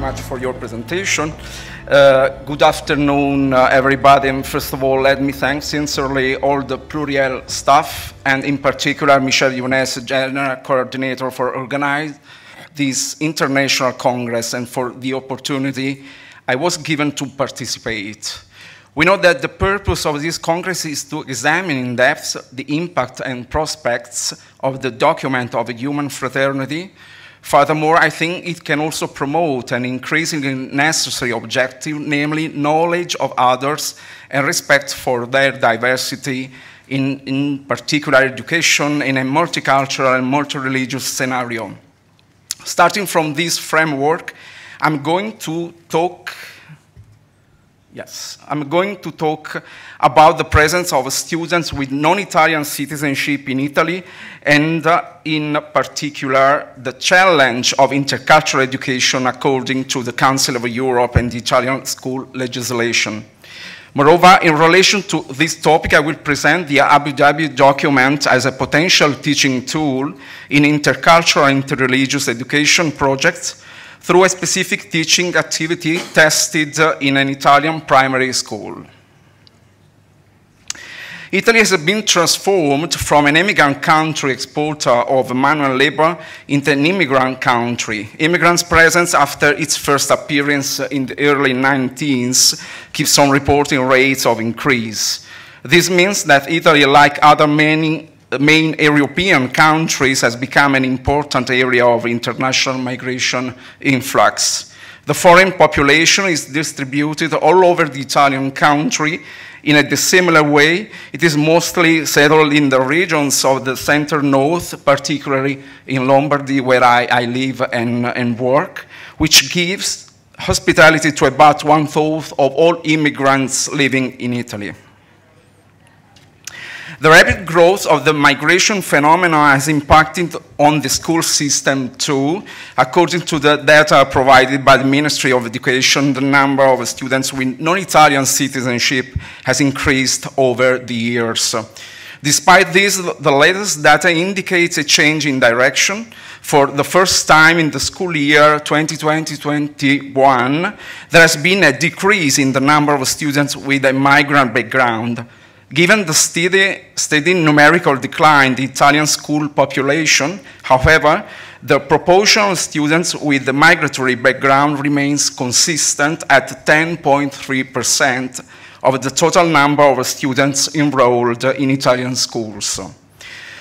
much for your presentation. Good afternoon, everybody. And first of all, let me thank sincerely all the Pluriel staff, and in particular, Michel Younes, General Coordinator, for organizing this international congress and for the opportunity I was given to participate. We know that the purpose of this Congress is to examine in depth the impact and prospects of the document of human fraternity. Furthermore, I think it can also promote an increasingly necessary objective, namely knowledge of others and respect for their diversity, in particular education in a multicultural and multi-religious scenario. Starting from this framework, I'm going to talk about the presence of students with non-Italian citizenship in Italy, and in particular, the challenge of intercultural education according to the Council of Europe and the Italian school legislation. Moreover, in relation to this topic, I will present the Abu Dhabi document as a potential teaching tool in intercultural and interreligious education projects through a specific teaching activity tested in an Italian primary school. Italy has been transformed from an immigrant country exporter of manual labor into an immigrant country. Immigrants' presence after its first appearance in the early 19th keeps on reporting rates of increase. This means that Italy, like other main European countries, has become an important area of international migration influx. The foreign population is distributed all over the Italian country in a dissimilar way. It is mostly settled in the regions of the center-north, particularly in Lombardy, where I live and work, which gives hospitality to about 1/4 of all immigrants living in Italy. The rapid growth of the migration phenomenon has impacted on the school system too. According to the data provided by the Ministry of Education, the number of students with non-Italian citizenship has increased over the years. Despite this, the latest data indicates a change in direction. For the first time in the school year 2020-21, there has been a decrease in the number of students with a migrant background. Given the steady numerical decline in the Italian school population, however, the proportion of students with a migratory background remains consistent at 10.3% of the total number of students enrolled in Italian schools.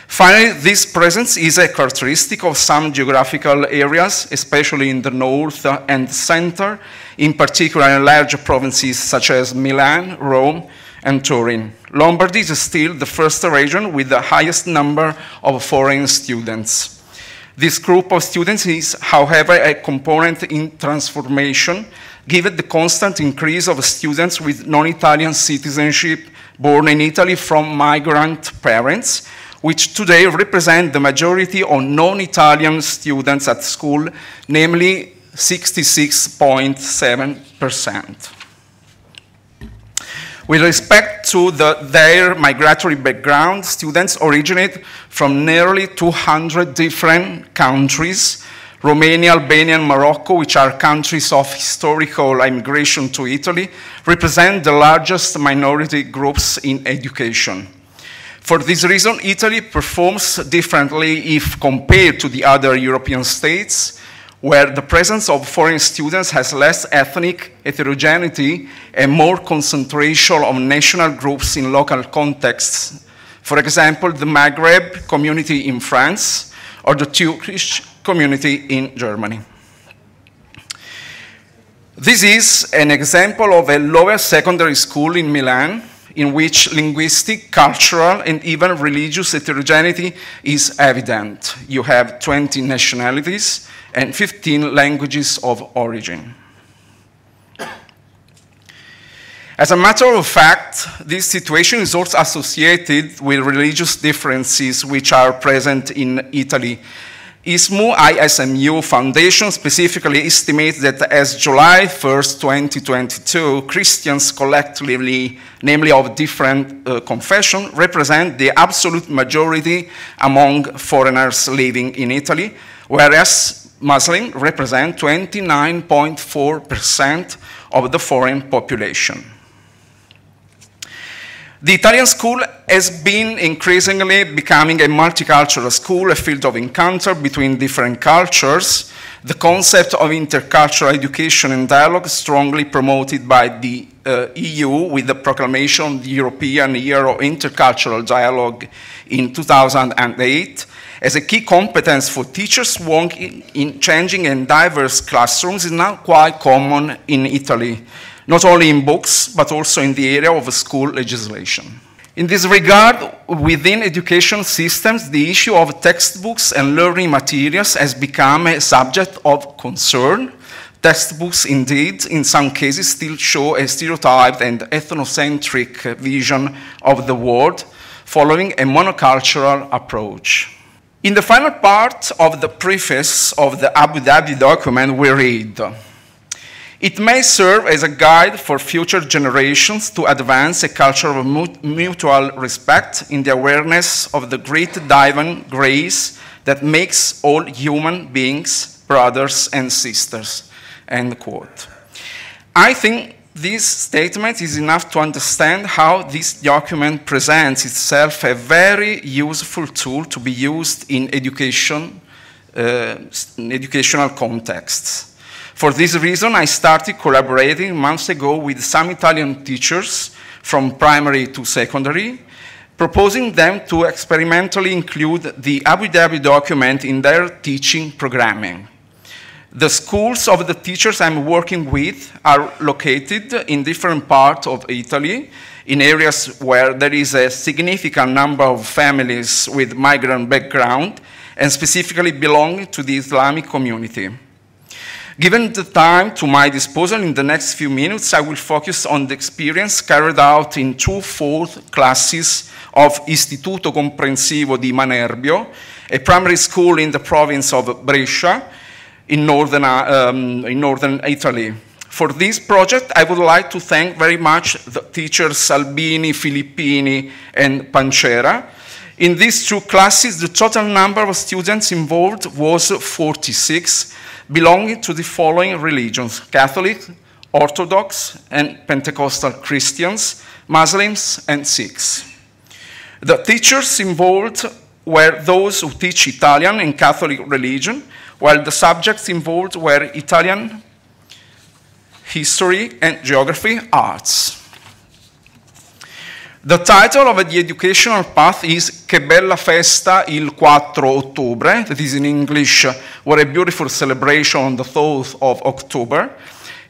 Finally, this presence is a characteristic of some geographical areas, especially in the north and center, in particular in large provinces such as Milan, Rome, and Turin. Lombardy is still the first region with the highest number of foreign students. This group of students is, however, a component in transformation, given the constant increase of students with non-Italian citizenship born in Italy from migrant parents, which today represent the majority of non-Italian students at school, namely 66.7%. With respect to their migratory background, students originate from nearly 200 different countries: Romania, Albania, and Morocco, which are countries of historical immigration to Italy, represent the largest minority groups in education. For this reason, Italy performs differently if compared to the other European states, where the presence of foreign students has less ethnic heterogeneity and more concentration of national groups in local contexts. For example, the Maghreb community in France or the Turkish community in Germany. This is an example of a lower secondary school in Milan, in which linguistic, cultural, and even religious heterogeneity is evident. You have 20 nationalities and 15 languages of origin. As a matter of fact, this situation is also associated with religious differences which are present in Italy. ISMU Foundation specifically estimates that as July 1st, 2022, Christians collectively, namely of different confession, represent the absolute majority among foreigners living in Italy, whereas Muslims represent 29.4% of the foreign population. The Italian school has been increasingly becoming a multicultural school, a field of encounter between different cultures. The concept of intercultural education and dialogue is strongly promoted by the EU with the proclamation of the European Year of Intercultural Dialogue in 2008 as a key competence for teachers working in changing and diverse classrooms is now quite common in Italy, not only in books, but also in the area of school legislation. In this regard, within education systems, the issue of textbooks and learning materials has become a subject of concern. Textbooks, indeed, in some cases, still show a stereotyped and ethnocentric vision of the world, following a monocultural approach. In the final part of the preface of the Abu Dhabi document, we read, "It may serve as a guide for future generations to advance a culture of mutual respect in the awareness of the great divine grace that makes all human beings brothers and sisters." End quote. I think this statement is enough to understand how this document presents itself a very useful tool to be used in educational contexts. For this reason, I started collaborating months ago with some Italian teachers from primary to secondary, proposing them to experimentally include the Abu Dhabi document in their teaching programming. The schools of the teachers I'm working with are located in different parts of Italy, in areas where there is a significant number of families with migrant background and specifically belonging to the Islamic community. Given the time to my disposal in the next few minutes, I will focus on the experience carried out in 2 fourth classes of Istituto Comprensivo di Manerbio, a primary school in the province of Brescia, in northern Italy. For this project, I would like to thank very much the teachers Albini, Filippini, and Pancera. In these 2 classes, the total number of students involved was 46, belonging to the following religions: Catholic, Orthodox, and Pentecostal Christians, Muslims, and Sikhs. The teachers involved were those who teach Italian and Catholic religion, while the subjects involved were Italian, history, and geography arts. The title of the educational path is "Che bella festa il 4 ottobre", that is in English, "What a beautiful celebration on the 4th of October".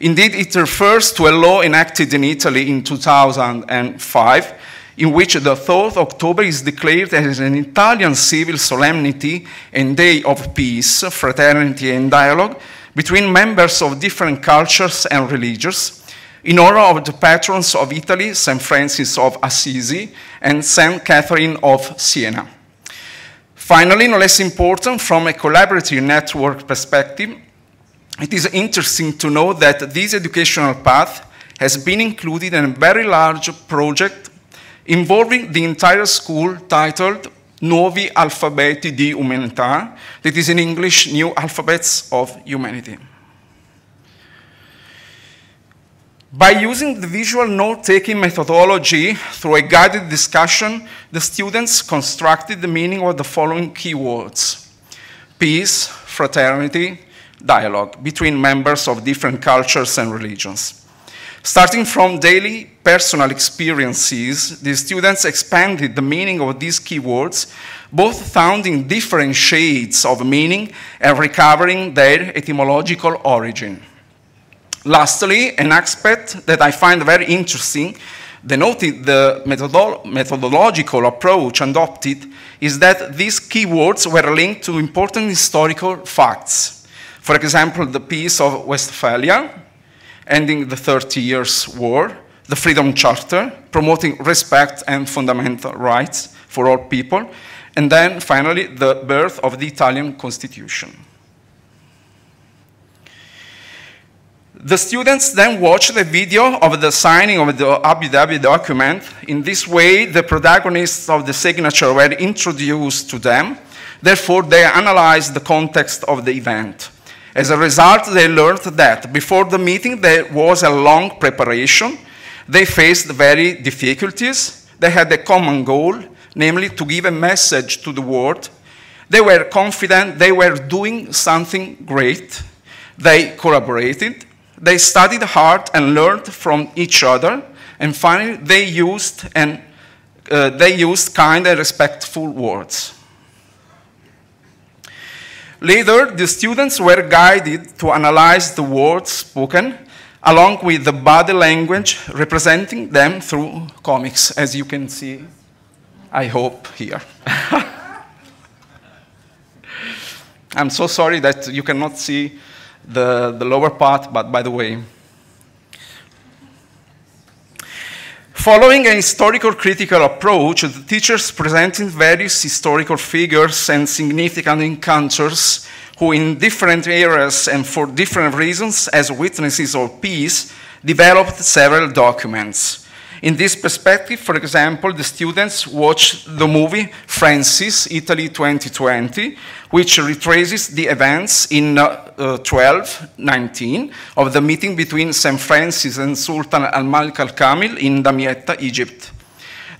Indeed, it refers to a law enacted in Italy in 2005, in which the 4th of October is declared as an Italian civil solemnity and day of peace, fraternity, and dialogue between members of different cultures and religions, in honor of the patrons of Italy, St. Francis of Assisi and St. Catherine of Siena. Finally, no less important, from a collaborative network perspective, it is interesting to know that this educational path has been included in a very large project involving the entire school titled Nuovi Alfabeti di Umanità, that is in English, New Alphabets of Humanity. By using the visual note-taking methodology through a guided discussion, the students constructed the meaning of the following keywords: peace, fraternity, dialogue between members of different cultures and religions. Starting from daily personal experiences, the students expanded the meaning of these keywords, both founding different shades of meaning and recovering their etymological origin. Lastly, an aspect that I find very interesting, denoting the methodological approach adopted, is that these keywords were linked to important historical facts. For example, the Peace of Westphalia, ending the 30 Years' War, the Freedom Charter, promoting respect and fundamental rights for all people, and then finally the birth of the Italian Constitution. The students then watched the video of the signing of the Abu Dhabi document. In this way, the protagonists of the signature were introduced to them. Therefore, they analyzed the context of the event. As a result, they learned that before the meeting there was a long preparation. They faced very difficulties. They had a common goal, namely to give a message to the world. They were confident they were doing something great. They collaborated. They studied hard and learned from each other. And finally, they used kind and respectful words. Later, the students were guided to analyze the words spoken, along with the body language representing them through comics, as you can see, I hope, here. I'm so sorry that you cannot see the lower part, but by the way. Following a historical critical approach, the teachers presented various historical figures and significant encounters who in different areas and for different reasons, as witnesses of peace, developed several documents. In this perspective, for example, the students watched the movie Francis, Italy 2020, which retraces the events in 1219 of the meeting between St. Francis and Sultan al-Malik al-Kamil in Damietta, Egypt.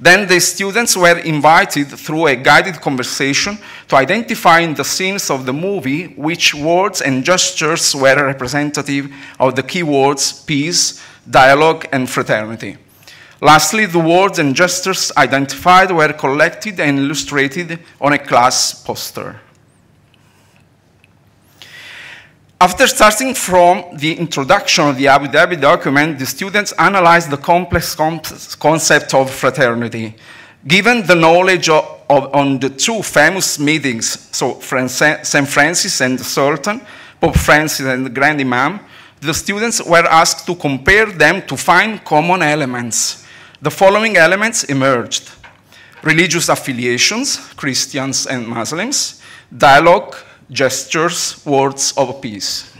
Then the students were invited through a guided conversation to identify in the scenes of the movie which words and gestures were representative of the key words peace, dialogue, and fraternity. Lastly, the words and gestures identified were collected and illustrated on a class poster. After starting from the introduction of the Abu Dhabi document, the students analyzed the complex concept of fraternity. Given the knowledge on the two famous meetings, so St. Francis and the Sultan, Pope Francis and the Grand Imam, the students were asked to compare them to find common elements. The following elements emerged: religious affiliations, Christians and Muslims, dialogue, gestures, words of peace.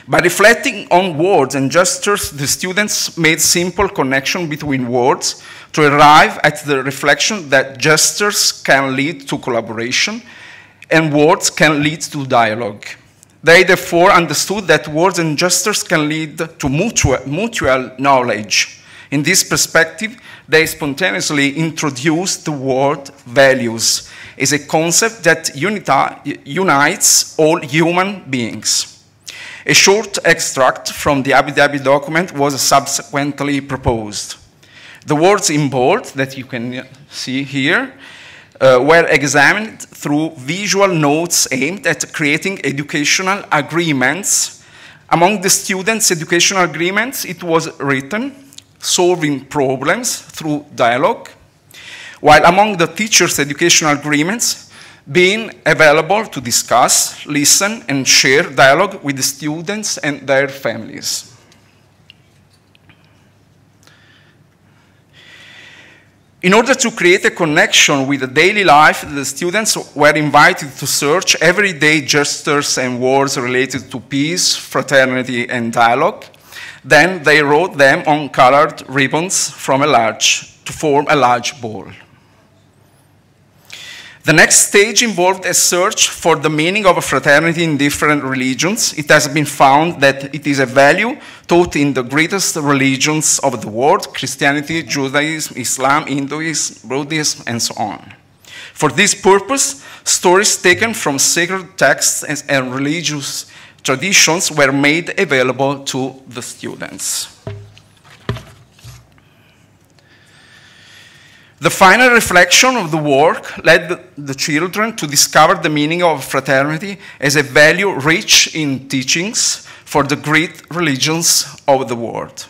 By reflecting on words and gestures, the students made simple connection between words to arrive at the reflection that gestures can lead to collaboration and words can lead to dialogue. They therefore understood that words and gestures can lead to mutual knowledge. In this perspective, they spontaneously introduced the word values as a concept that unites all human beings. A short extract from the Abu Dhabi document was subsequently proposed. The words in bold that you can see here were examined through visual notes aimed at creating educational agreements. Among the students' educational agreements, it was written, solving problems through dialogue, while among the teachers' educational agreements, being available to discuss, listen, and share dialogue with the students and their families. In order to create a connection with the daily life, the students were invited to search everyday gestures and words related to peace, fraternity, and dialogue. Then they wrote them on colored ribbons to form a large ball. The next stage involved a search for the meaning of a fraternity in different religions. It has been found that it is a value taught in the greatest religions of the world: Christianity, Judaism, Islam, Hinduism, Buddhism, and so on. For this purpose, stories taken from sacred texts and religious traditions were made available to the students. The final reflection of the work led the children to discover the meaning of fraternity as a value rich in teachings for the great religions of the world.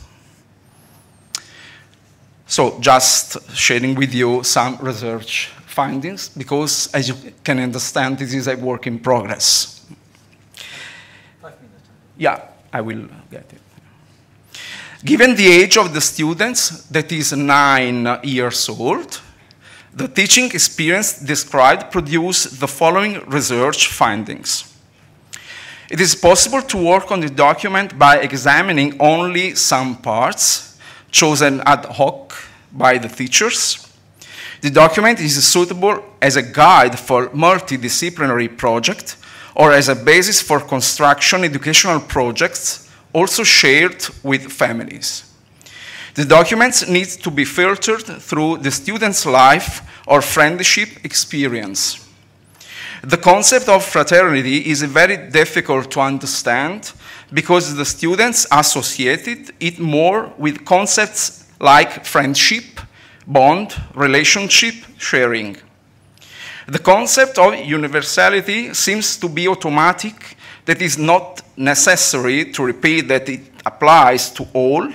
So just sharing with you some research findings, because as you can understand, this is a work in progress. 5 minutes. Yeah, I will get it. Given the age of the students, that is 9 years old, the teaching experience described produced the following research findings. It is possible to work on the document by examining only some parts, chosen ad hoc by the teachers. The document is suitable as a guide for multidisciplinary project, or as a basis for construction educational projects also shared with families. The documents need to be filtered through the student's life or friendship experience. The concept of fraternity is very difficult to understand because the students associated it more with concepts like friendship, bond, relationship, sharing. The concept of universality seems to be automatic, that is not necessary to repeat that it applies to all.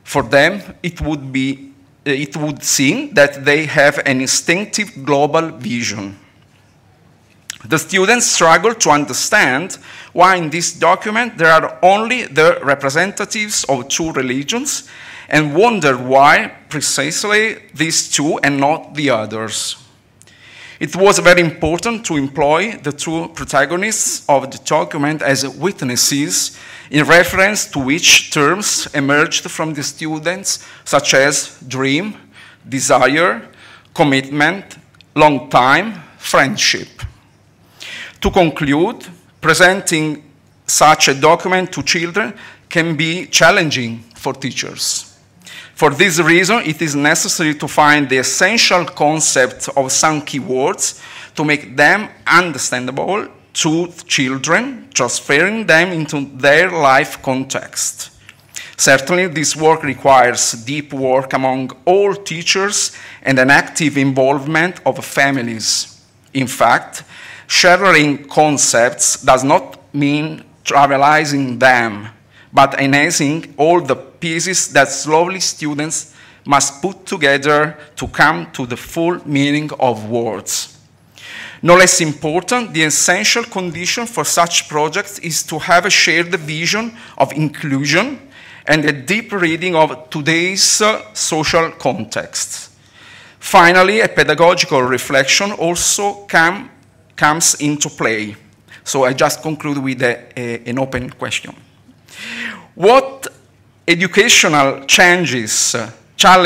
For them, it would seem that they have an instinctive global vision. The students struggle to understand why in this document there are only the representatives of two religions and wonder why precisely these two and not the others. It was very important to employ the two protagonists of the document as witnesses in reference to which terms emerged from the students, such as dream, desire, commitment, long time, friendship. To conclude, presenting such a document to children can be challenging for teachers. For this reason, it is necessary to find the essential concept of some keywords to make them understandable to children, transferring them into their life context. Certainly, this work requires deep work among all teachers and an active involvement of families. In fact, sharing concepts does not mean trivializing them, but enhancing all the pieces that slowly students must put together to come to the full meaning of words. No less important, the essential condition for such projects is to have a shared vision of inclusion and a deep reading of today's social context. Finally, a pedagogical reflection also comes into play. So I just conclude with an open question. What educational challenges can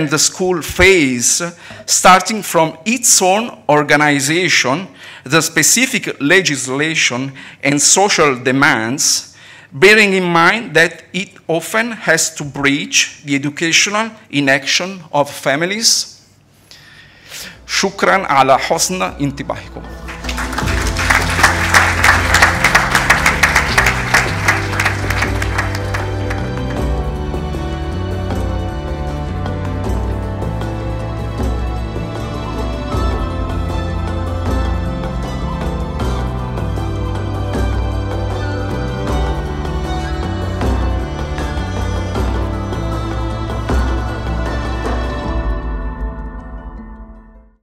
the school face, starting from its own organization, the specific legislation and social demands, bearing in mind that it often has to bridge the educational inaction of families? شكراً على حسن انتباهكم.